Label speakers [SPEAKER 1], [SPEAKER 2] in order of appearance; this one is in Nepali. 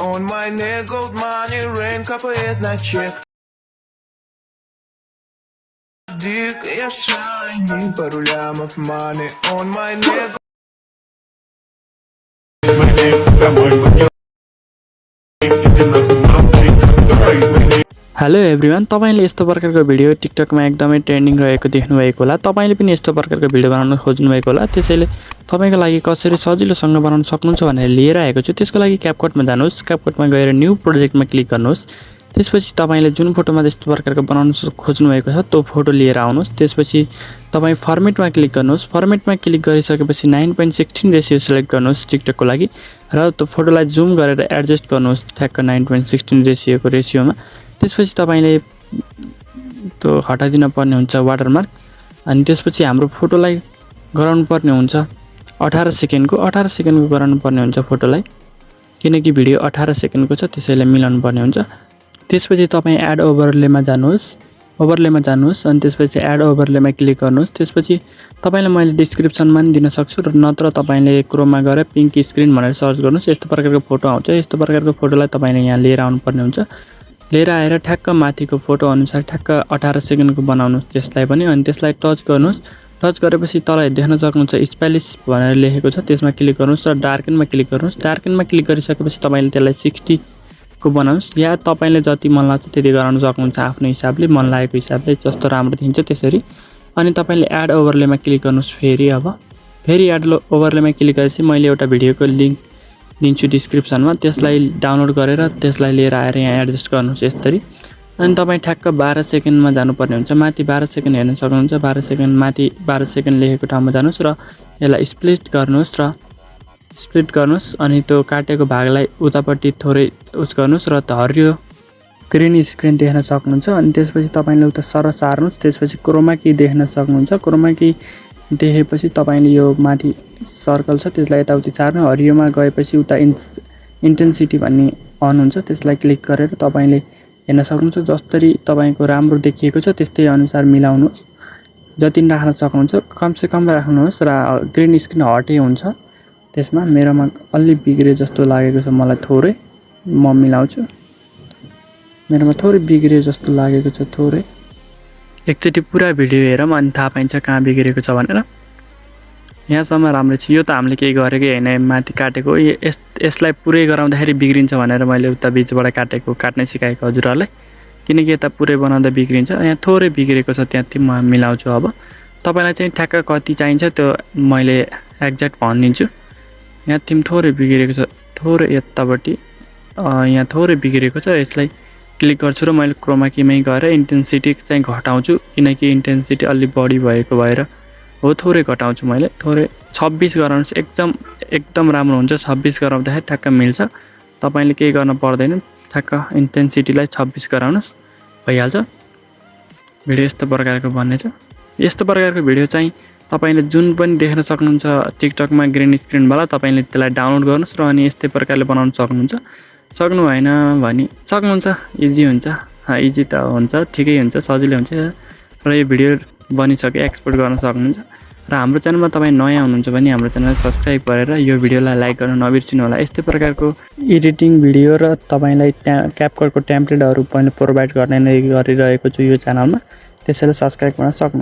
[SPEAKER 1] On my neck, gold money, rain, couple is not shit. Dick, yeah, shiny, but of money on my neck.
[SPEAKER 2] Hello everyone, तपाईले यस्तो प्रकारको भिडियो टिकटकमा एकदमै ट्रेन्डिङ रहेको देख्नुभएको होला। तपाईले पनि यस्तो प्रकारको भिडियो बनाउन खोज्नुभएको होला। त्यसैले तपाईको लागि कसरी सजिलोसँग बनाउन सक्नुहुन्छ भनेर लिएर आएको छु। त्यसको लागि क्यापकटमा जानुहोस्। क्यापकटमा गएर न्यू प्रोजेक्टमा क्लिक गर्नुहोस्। त्यसपछि तपाईले जुन फोटोमा यस्तो प्रकारको बनाउन खोज्नुभएको छ त्यो फोटो लिएर आउनुहोस्। त्यसपछि तपाई फर्मेटमा क्लिक गर्नुहोस्। फर्मेटमा क्लिक गरिसकेपछि 9:16 रेशियो सिलेक्ट गर्नुहोस् टिकटकको लागि र त्यो फोटोलाई जुम गरेर एडजस्ट गर्नुहोस् ठ्याक्क 9:16 रेशियोको रेशियोमा। त्यसपछि तपाईले त्यो हटाइदिन पर्ने हुन्छ वाटरमार्क। अनि त्यसपछि हाम्रो फोटोलाई गराउनु पर्ने हुन्छ 18 सेकेन्डको गराउनु पर्ने हुन्छ फोटोलाई, किनकि भिडियो 18 सेकेन्डको छ, त्यसैले मिलाउनु पर्ने हुन्छ। त्यसपछि तपाई एड ओभरलेमा जानुहोस्। अनि त्यसपछि एड ओभरलेमा क्लिक गर्नुहोस्। त्यसपछि तपाईलाई मैले डिस्क्रिप्सनमा पनि दिन सक्छु र नत्र तपाईले क्रोममा गएर पिंक स्क्रिन भनेर सर्च गर्नुहोस्। यस्तो प्रकारको फोटो आउँछ। यस्तो प्रकारको फोटोलाई तपाईले यहाँ लिएर आउनु पर्ने हुन्छ। लिएर आएर ठ्याक्क माथिको फोटो अनुसार ठ्याक्क 18 सेकेन्डको बनाउनुहोस् त्यसलाई पनि। अनि त्यसलाई टच गर्नुहोस्। टच गरेपछि तल देख्न सक्नुहुन्छ स्पेलिस भनेर लेखेको छ, त्यसमा क्लिक गर्नुहोस् र डार्कनमा क्लिक गर्नुहोस्। डार्कनमा क्लिक गरिसकेपछि तपाईले त्यसलाई 60 को बनाउनुहोस्, या तपाईले जति मन लाग्छ त्यति गराउन सक्नुहुन्छ आफ्नो हिसाबले, मन लागेको हिसाबले, जस्तो राम्रो देखिन्छ त्यसरी। अनि तपाईले एड ओभरलेमा क्लिक गर्नुहोस्। फेरि एड ओभरलेमा क्लिक गरेपछि मैले एउटा भिडियोको लिंक दिन्छु डिस्क्रिप्सनमा, त्यसलाई डाउनलोड गरेर त्यसलाई लिएर आएर यहाँ एडजस्ट गर्नुहोस् यसरी। अनि तपाई ठ्याक्क 12 सेकेन्डमा जानुपर्ने हुन्छ। माथि 12 सेकेन्ड हेर्न सक्नुहुन्छ। 12 सेकेन्ड माथि 12 सेकेन्ड लेखेको ठाउँमा जानुहोस् र यसलाई स्प्लिट गर्नुहोस्। अनि त्यो काटेको भागलाई उतापट्टि थोरै उस गर्नुहोस् र हरियो ग्रीन स्क्रिन देख्न सक्नुहुन्छ। अनि त्यसपछि तपाईले उता सर सार्नुहोस्। त्यसपछि क्रोमा की देख्न सक्नुहुन्छ। क्रोमा की देखेपछि तपाईले यो माथि सर्कल छ त्यसलाई यताउति सार्नु। हरियोमा गएपछि उता इन्टेन्सिटी भन्ने अन हुन्छ, त्यसलाई क्लिक गरेर तपाईले हेर्न सक्नुहुन्छ। जसरी तपाईको राम्रो देखिएको छ त्यस्तै अनुसार मिलाउनुहोस्। जति राख्न सक्नुहुन्छ कमसे कम राख्नुहोस् र ग्रीन स्क्रिन हटै हुन्छ त्यसमा। मेरोमा अलि बिग्रे जस्तो लागेको छ, मलाई थोरै म मिलाउँछु। मेरोमा थोरै बिग्रे जस्तो लागेको छ, थोरै। एकचोटि पुरा भिडियो हेरौँ अनि थाहा पाइन्छ कहाँ बिग्रेको छ भनेर। यहाँसम्म राम्रो छ। यो त हामीले केही गरेकै हैन, माथि काटेको। यसलाई पुरै गराउँदाखेरि बिग्रिन्छ भनेर मैले उता बीचबाट काट्न सिकाएको हजुरहरुलाई, किनकि यता पुरै बनाउँदा बिग्रिन्छ। यहाँ थोरै बिग्रेको छ, त्यहाँ म मिलाउँछु। अब तपाईलाई चाहिँ ठ्याक्क कति चाहिन्छ त्यो मैले एक्ज्याक्ट भनिदिन्छु। यहाँ थिम थोरै बिग्रेको छ, थोरै यतापट्टि यहाँ थोरै बिग्रेको छ। यसलाई क्लिक गर्छु र मैले क्रोमा कीमै गएर इन्टेन्सिटी चाहिँ घटाउँछु, किनकि इन्टेन्सिटी अलि बढी भएको भएर हो। थोरै घटाउँछु मैले, थोरै 26 गराउनुहोस्। एकदम राम्रो हुन्छ। 26 गराउँदाखेरि ठ्याक्क मिल्छ। तपाईले केही गर्न पर्दैन, ठ्याक्क इन्टेन्सिटीलाई 26 गराउनुहोस्, भइहाल्छ। भिडियो यस्तो प्रकारको बन्ने छ। यस्तो प्रकारको भिडियो चाहिँ तपाईले जुन पनि देख्न सक्नुहुन्छ टिकटकमा ग्रीन स्क्रिनवाला, तपाईले त्यसलाई डाउनलोड गर्नुहोस् र अनि यस्तै प्रकारले बनाउन सक्नुहुन्छ। सक्नु भएन भने सक्नुहुन्छ, इजी हुन्छ। इजी त हुन्छ, ठिकै हुन्छ, सजिलै हुन्छ। र यो भिडियो बनिसके एक्सपोर्ट गर्न सक्नुहुन्छ। र हाम्रो च्यानलमा तपाई नयाँ हुनुहुन्छ भने हाम्रो च्यानललाई सब्स्क्राइब गरेर यो भिडियोलाई लाइक गर्न नबिर्सिनु होला। यस्तै प्रकारको एडिटिङ भिडियो र तपाईलाई क्यापकटको टेम्प्लेटहरु पनि प्रोभाइड गर्ने नै गरिरहेको छु यो च्यानलमा, त्यसैले सब्स्क्राइब गर्न सक्नुहुन्छ।